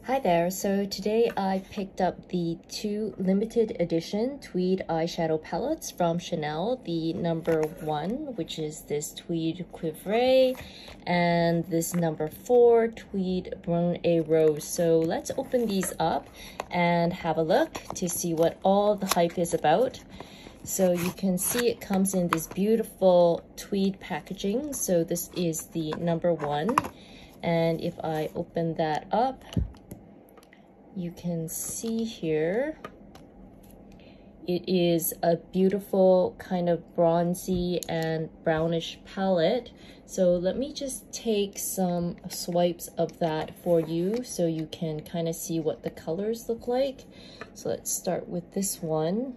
Hi there, so today I picked up the two limited edition tweed eyeshadow palettes from Chanel, the number 1, which is this tweed Cuivre, and this number 4 tweed brun et rose. So let's open these up and have a look to see what all the hype is about. So you can see it comes in this beautiful tweed packaging. So this is the number 1, and if I open that up, you can see here, it is a beautiful kind of bronzy and brownish palette. So let me just take some swipes of that for you so you can kind of see what the colors look like. So let's start with this one.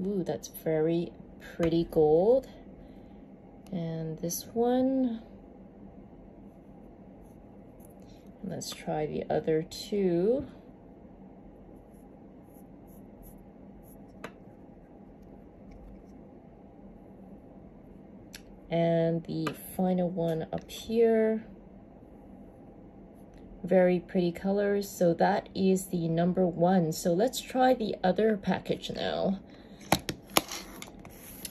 Ooh, that's very pretty gold. And this one. Let's try the other two. And the final one up here. Very pretty colors. So that is the number 1. So let's try the other package now.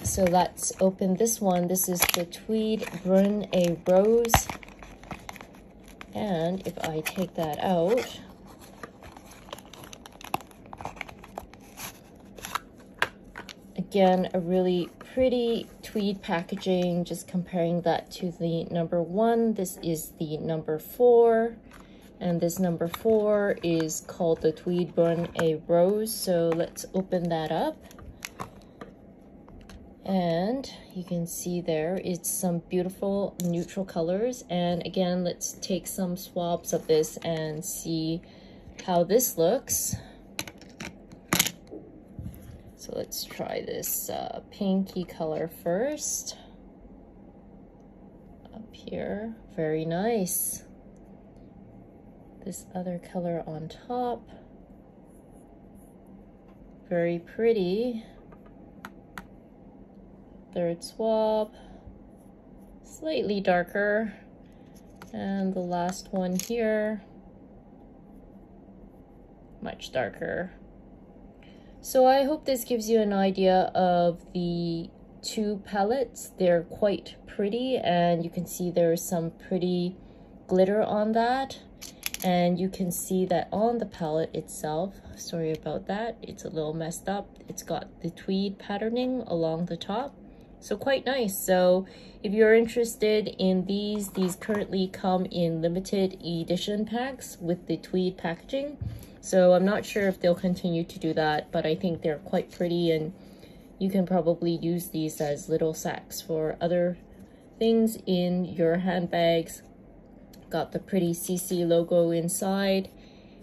So let's open this one. This is the tweed brun et rose. And if I take that out, again, a really pretty tweed packaging, just comparing that to the number 1. This is the number 4, and this number 4 is called the tweed brun et rose. So let's open that up. And you can see there, it's some beautiful neutral colors. And again, let's take some swabs of this and see how this looks. So let's try this pinky color first. Up here, very nice. This other color on top, very pretty. Third swab, slightly darker, and the last one here, much darker. So I hope this gives you an idea of the two palettes. They're quite pretty, and you can see there's some pretty glitter on that, and you can see that on the palette itself, sorry about that, it's a little messed up, it's got the tweed patterning along the top. So quite nice. So if you're interested in these currently come in limited edition packs with the tweed packaging. So I'm not sure if they'll continue to do that, but I think they're quite pretty, and you can probably use these as little sacks for other things in your handbags. Got the pretty CC logo inside.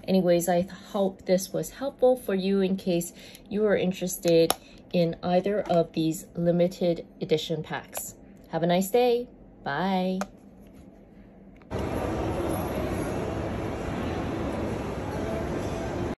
Anyways, I hope this was helpful for you in case you are interested in either of these limited edition packs. Have a nice day. Bye.